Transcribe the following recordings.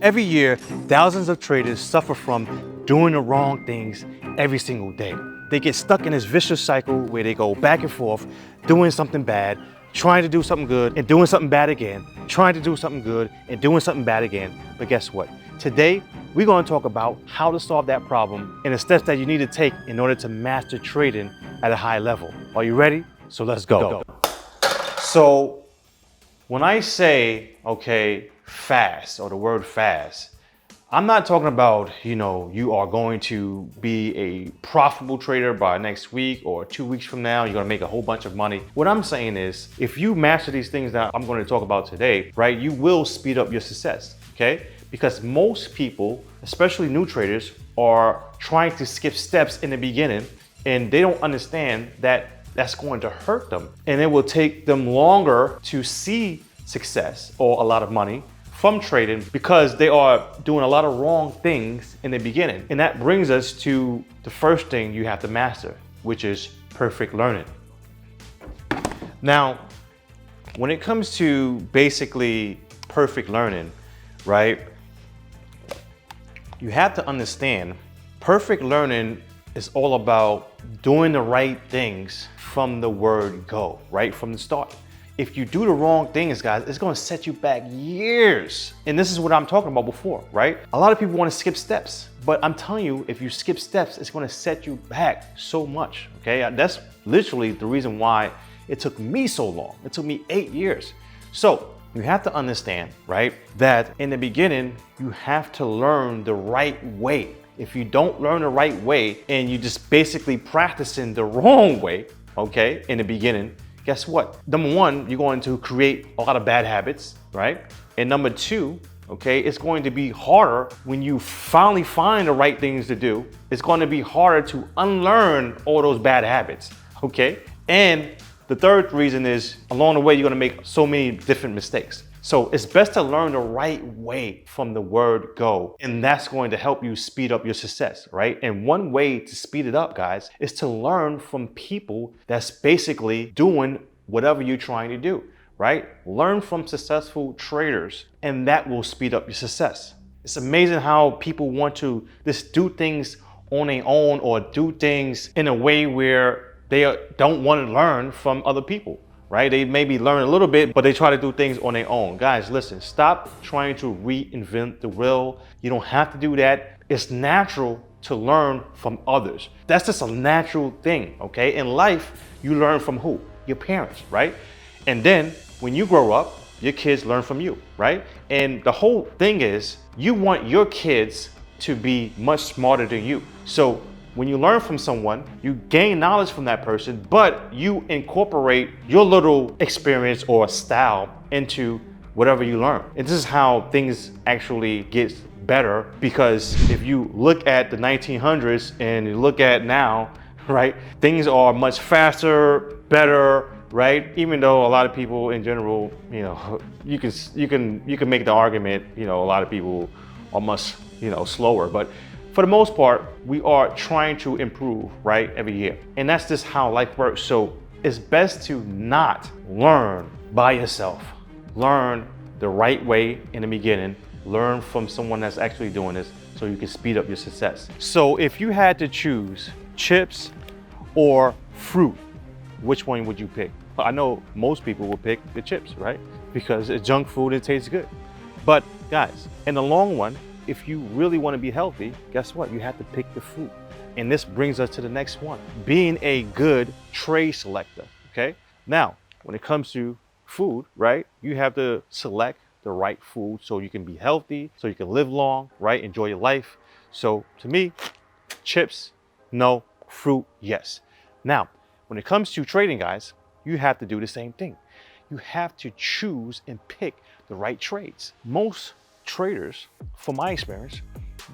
Every year, thousands of traders suffer from doing the wrong things every single day. They get stuck in this vicious cycle where they go back and forth, doing something bad, trying to do something good and doing something bad again, trying to do something good and doing something bad again. But guess what? Today, we're going to talk about how to solve that problem and the steps that you need to take in order to master trading at a high level. Are you ready? So let's go. So when I say, okay, fast, or the word fast, I'm not talking about, you are going to be a profitable trader by next week or 2 weeks from now, you're gonna make a whole bunch of money. What I'm saying is, if you master these things that I'm going to talk about today, right, you will speed up your success, okay? Because most people, especially new traders, are trying to skip steps in the beginning and they don't understand that that's going to hurt them. And it will take them longer to see success or a lot of money from trading because they are doing a lot of wrong things in the beginning. And that brings us to the first thing you have to master, which is perfect learning. Now, when it comes to basically perfect learning, right, you have to understand perfect learning is all about doing the right things from the word go, right from the start. If you do the wrong things, guys, it's gonna set you back years. And this is what I'm talking about before, right? A lot of people wanna skip steps, but I'm telling you, if you skip steps, it's gonna set you back so much, okay? That's literally the reason why it took me so long. It took me 8 years. So you have to understand, right, that in the beginning, you have to learn the right way. If you don't learn the right way and you just basically practicing the wrong way, okay, in the beginning, guess what? Number one, you're going to create a lot of bad habits, right? And number two, okay, it's going to be harder when you finally find the right things to do. It's going to be harder to unlearn all those bad habits, okay? And the third reason is along the way, you're going to make so many different mistakes. So it's best to learn the right way from the word go. And that's going to help you speed up your success, right? And one way to speed it up, guys, is to learn from people that's basically doing whatever you're trying to do, right? Learn from successful traders, and that will speed up your success. It's amazing how people want to just do things on their own or do things in a way where they don't want to learn from other people. Right? They maybe learn a little bit, but they try to do things on their own. Guys, listen, stop trying to reinvent the wheel. You don't have to do that. It's natural to learn from others. That's just a natural thing, okay? In life, you learn from who? Your parents, right? And then when you grow up, your kids learn from you, right? And the whole thing is you want your kids to be much smarter than you. So when you learn from someone, you gain knowledge from that person, but you incorporate your little experience or style into whatever you learn. And this is how things actually get better, because if you look at the 1900s and you look at now, right, things are much faster, better, right? Even though a lot of people in general, you can make the argument, a lot of people are much, slower, but for the most part, we are trying to improve, right, every year. And that's just how life works. So it's best to not learn by yourself. Learn the right way in the beginning. Learn from someone that's actually doing this so you can speed up your success. So if you had to choose chips or fruit, which one would you pick? I know most people will pick the chips, right? Because it's junk food and it tastes good. But guys, in the long run, if you really want to be healthy, guess what? You have to pick the fruit. And this brings us to the next one, being a good trade selector, okay? Now, when it comes to food, right, you have to select the right food so you can be healthy, so you can live long, right, enjoy your life. So to me, chips, no, fruit, yes. Now, when it comes to trading, guys, you have to do the same thing. You have to choose and pick the right trades. Most traders, from my experience,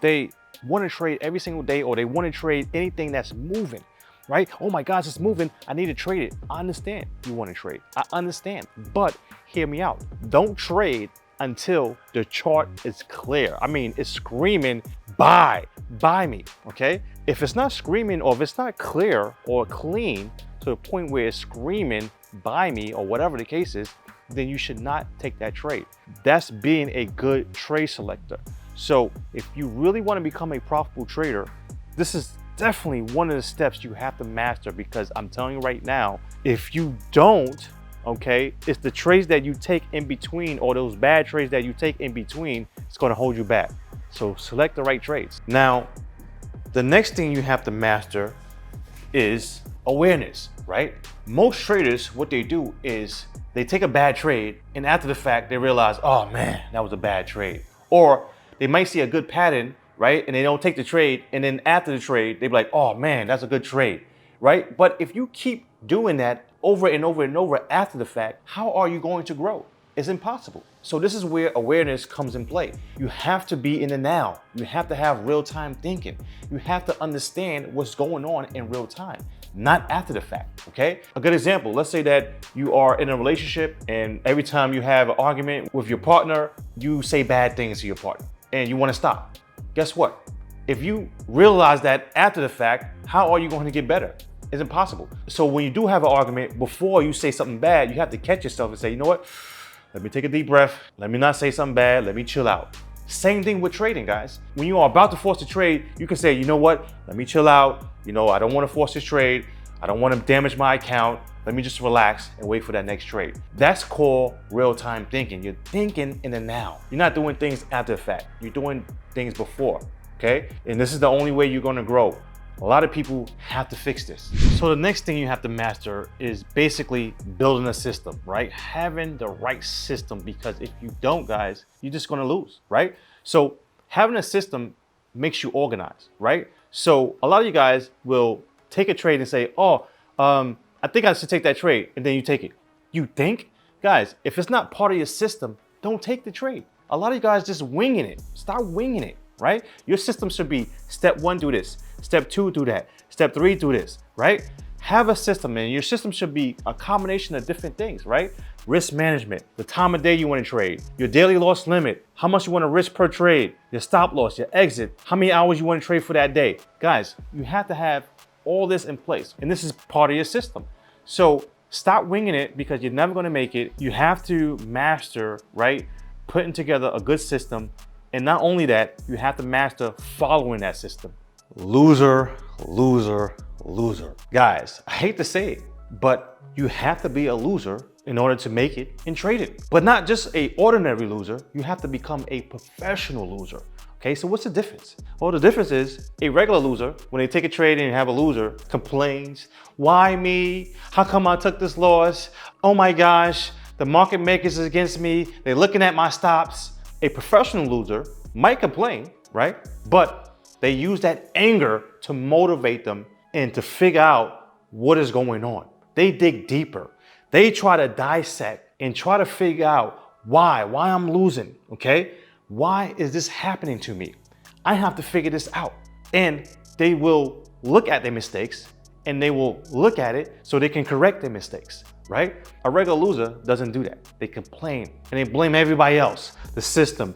they want to trade every single day, or they want to trade anything that's moving, right? Oh my gosh, it's moving, I need to trade it. I understand you want to trade, I understand, but hear me out. Don't trade until the chart is clear. I mean, it's screaming, buy me, okay? If it's not screaming, or if it's not clear or clean to the point where it's screaming, buy me, or whatever the case is, then you should not take that trade. That's being a good trade selector. So if you really want to become a profitable trader, this is definitely one of the steps you have to master, because I'm telling you right now, if you don't, okay, it's the trades that you take in between, or those bad trades that you take in between, it's going to hold you back. So select the right trades. Now, the next thing you have to master is awareness, right? Most traders, what they do is they take a bad trade, and after the fact, they realize, oh man, that was a bad trade. Or they might see a good pattern, right? And they don't take the trade. And then after the trade, they be like, oh man, that's a good trade, right? But if you keep doing that over and over and over after the fact, how are you going to grow? It's impossible. So this is where awareness comes in play. You have to be in the now. You have to have real-time thinking. You have to understand what's going on in real time, not after the fact, okay? A good example, let's say that you are in a relationship, and every time you have an argument with your partner, you say bad things to your partner and you want to stop. Guess what? If you realize that after the fact, how are you going to get better? It's impossible. So when you do have an argument, before you say something bad, you have to catch yourself and say, you know what? Let me take a deep breath. Let me not say something bad. Let me chill out. Same thing with trading, guys. When you are about to force a trade, you can say, you know what? Let me chill out. You know, I don't want to force this trade. I don't want to damage my account. Let me just relax and wait for that next trade. That's called real-time thinking. You're thinking in the now. You're not doing things after the fact. You're doing things before, okay? And this is the only way you're going to grow. A lot of people have to fix this. So the next thing you have to master is basically building a system, right? Having the right system, because if you don't, guys, you're just gonna lose, right? So having a system makes you organized, right? So a lot of you guys will take a trade and say, oh, I think I should take that trade, and then you take it. You think? Guys, if it's not part of your system, don't take the trade. A lot of you guys just winging it. Start winging it, right? Your system should be step 1, do this. Step 2, do that. Step 3, do this, right? Have a system, and your system should be a combination of different things, right? Risk management, the time of day you want to trade, your daily loss limit, how much you want to risk per trade, your stop loss, your exit, how many hours you want to trade for that day. Guys, you have to have all this in place, and this is part of your system. So stop winging it, because you're never going to make it. You have to master, right? Putting together a good system. And not only that, you have to master following that system. Loser, loser, loser. Guys, I hate to say it, but you have to be a loser in order to make it in trading. But not just an ordinary loser, you have to become a professional loser. Okay, so what's the difference? Well, the difference is a regular loser, when they take a trade and have a loser, complains, why me? How come I took this loss? Oh my gosh, the market makers is against me. They're looking at my stops. A professional loser might complain, right? But they use that anger to motivate them and to figure out what is going on. They dig deeper. They try to dissect and try to figure out why I'm losing, okay? Why is this happening to me? I have to figure this out. And they will look at their mistakes, and they will look at it so they can correct their mistakes, right? A regular loser doesn't do that. They complain and they blame everybody else, the system,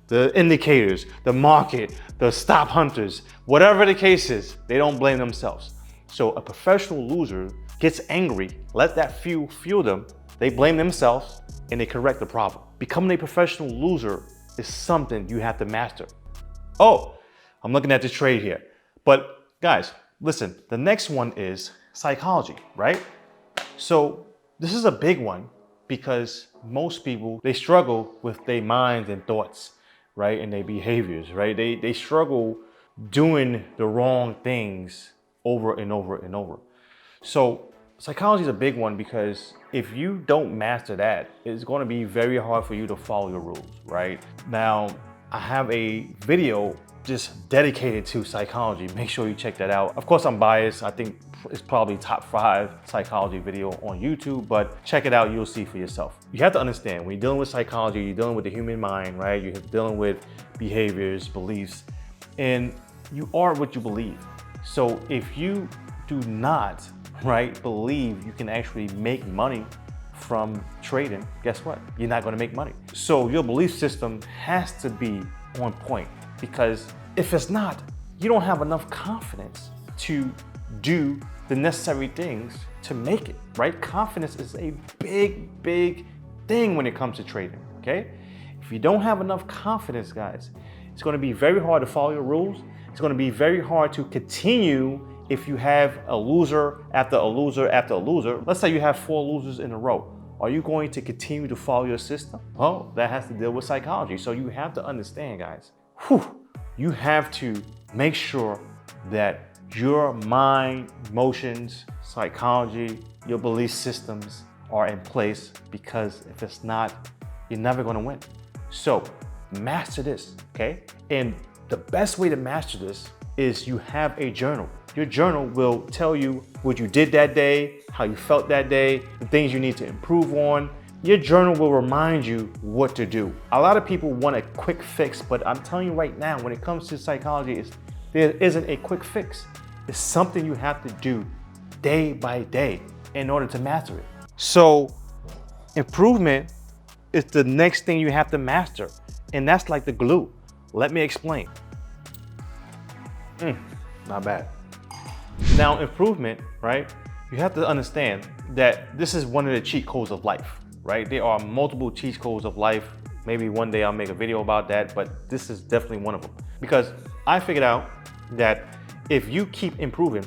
the indicators, the market, the stop hunters, whatever the case is, they don't blame themselves. So a professional loser gets angry, let that fuel them, they blame themselves, and they correct the problem. Becoming a professional loser is something you have to master. Oh, I'm looking at this trade here. But guys, listen, the next one is psychology, right? So this is a big one, because most people, they struggle with their minds and thoughts, right? And their behaviors, right? They struggle doing the wrong things over and over and over. So psychology is a big one, because if you don't master that, it's going to be very hard for you to follow your rules, right? Now, I have a video just dedicated to psychology. Make sure you check that out. Of course, I'm biased. I think it's probably top 5 psychology video on YouTube, but check it out. You'll see for yourself. You have to understand, when you're dealing with psychology, you're dealing with the human mind, right? You're dealing with behaviors, beliefs, and you are what you believe. So if you do not, right, believe you can actually make money from trading, guess what? You're not going to make money. So your belief system has to be on point, because if it's not, you don't have enough confidence to do the necessary things to make it, right? Confidence is a big thing when it comes to trading, okay? If you don't have enough confidence, guys, it's gonna be very hard to follow your rules. It's gonna be very hard to continue if you have a loser after a loser after a loser. Let's say you have 4 losers in a row. Are you going to continue to follow your system? Well, that has to deal with psychology. So you have to understand, guys, you have to make sure that your mind, emotions, psychology, your belief systems are in place, because if it's not, you're never gonna win. So master this, okay? And the best way to master this is you have a journal. Your journal will tell you what you did that day, how you felt that day, the things you need to improve on. Your journal will remind you what to do. A lot of people want a quick fix, but I'm telling you right now, when it comes to psychology, there isn't a quick fix. It's something you have to do day by day in order to master it. So improvement is the next thing you have to master, and that's like the glue. Let me explain. Not bad. Now, improvement, right? You have to understand that this is one of the cheat codes of life, right? There are multiple cheat codes of life. Maybe one day I'll make a video about that, but this is definitely one of them. Because I figured out that if you keep improving,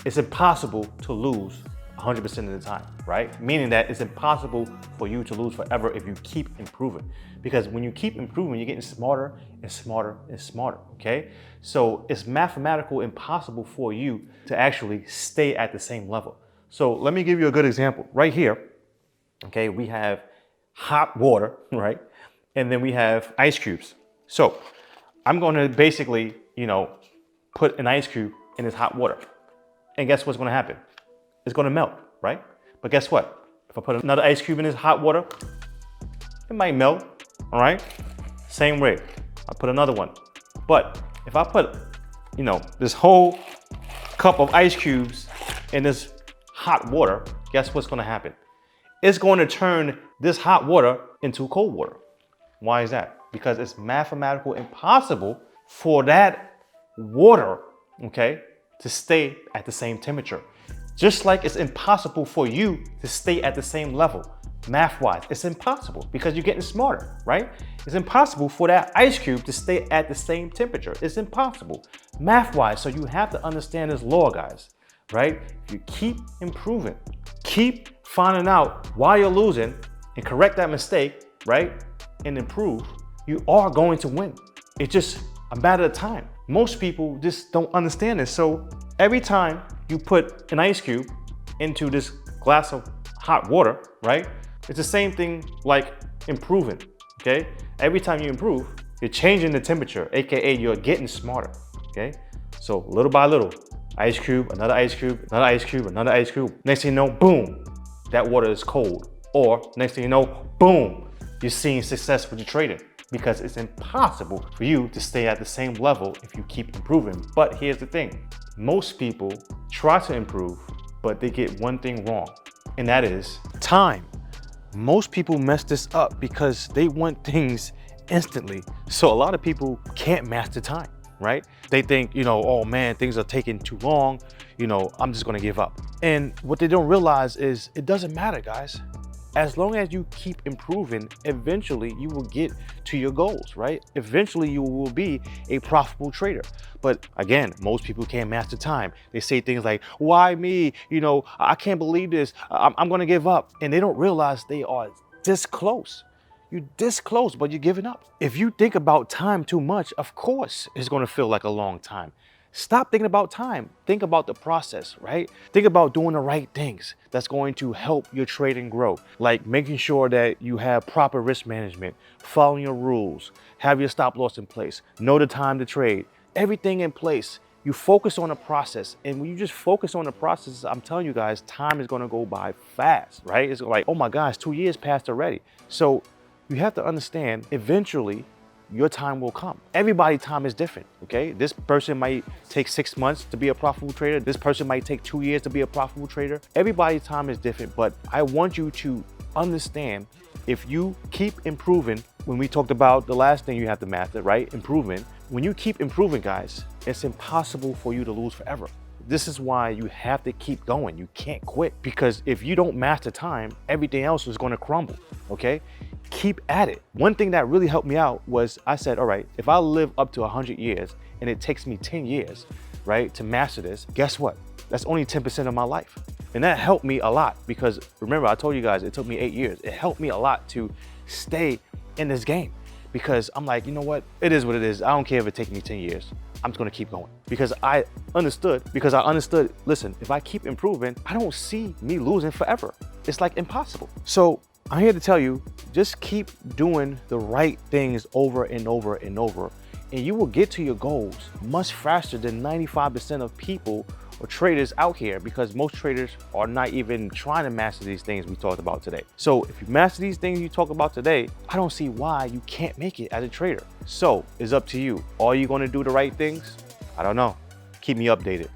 it's impossible to lose 100% of the time, right? Meaning that it's impossible for you to lose forever if you keep improving. Because when you keep improving, you're getting smarter and smarter and smarter, okay? So it's mathematical impossible for you to actually stay at the same level. So let me give you a good example. Right here, okay, we have hot water, right? And then we have ice cubes. So I'm gonna basically, put an ice cube in this hot water. And guess what's gonna happen? It's gonna melt, right? But guess what? If I put another ice cube in this hot water, it might melt, all right? Same way, I put another one. But if I put, this whole cup of ice cubes in this hot water, guess what's gonna happen? It's going to turn this hot water into cold water. Why is that? Because it's mathematical impossible for that water, okay, to stay at the same temperature. Just like it's impossible for you to stay at the same level, math-wise. It's impossible because you're getting smarter, right? It's impossible for that ice cube to stay at the same temperature. It's impossible, math-wise. So you have to understand this law, guys, right? If you keep improving, keep finding out why you're losing and correct that mistake, right? And improve, you are going to win. It's just a matter of time. Most people just don't understand this. So every time you put an ice cube into this glass of hot water, right? It's the same thing like improving, okay? Every time you improve, you're changing the temperature, AKA you're getting smarter, okay? So little by little, ice cube, another ice cube, another ice cube, another ice cube. Next thing you know, boom, that water is cold. Or next thing you know, boom, you're seeing success with your trading, because it's impossible for you to stay at the same level if you keep improving. But here's the thing, most people try to improve, but they get one thing wrong, and that is time. Most people mess this up because they want things instantly. So a lot of people can't master time, right? They think, oh man, things are taking too long, I'm just gonna give up. And what they don't realize is it doesn't matter, guys. As long as you keep improving, eventually you will get to your goals, right? Eventually you will be a profitable trader. But again, most people can't master time. They say things like, why me? I can't believe this. I'm gonna give up. And they don't realize they are this close. You're this close, but you're giving up. If you think about time too much, of course, it's gonna feel like a long time. Stop thinking about time. Think about the process, right? Think about doing the right things that's going to help your trading grow. Like making sure that you have proper risk management, following your rules, have your stop loss in place, know the time to trade, everything in place. You focus on the process. And when you just focus on the process, I'm telling you guys, time is gonna go by fast, right? It's like, oh my gosh, 2 years passed already. So you have to understand, eventually, your time will come. Everybody's time is different, okay? This person might take 6 months to be a profitable trader. This person might take 2 years to be a profitable trader. Everybody's time is different, but I want you to understand, if you keep improving, when we talked about the last thing you have to master, right? Improvement. When you keep improving, guys, it's impossible for you to lose forever. This is why you have to keep going. You can't quit, because if you don't master time, everything else is going to crumble, okay? Keep at it. One thing that really helped me out was I said, all right, if I live up to 100 years and it takes me 10 years, right, to master this, guess what? That's only 10% of my life. And that helped me a lot, because remember, I told you guys it took me 8 years. It helped me a lot to stay in this game, because I'm like, you know what? It is what it is. I don't care if it takes me 10 years. I'm just gonna keep going, because I understood, listen, if I keep improving, I don't see me losing forever. It's like impossible. So I'm here to tell you, just keep doing the right things over and over and over, and you will get to your goals much faster than 95% of people or traders out here, because most traders are not even trying to master these things we talked about today. So if you master these things you talk about today, I don't see why you can't make it as a trader. So it's up to you. Are you going to do the right things? I don't know. Keep me updated.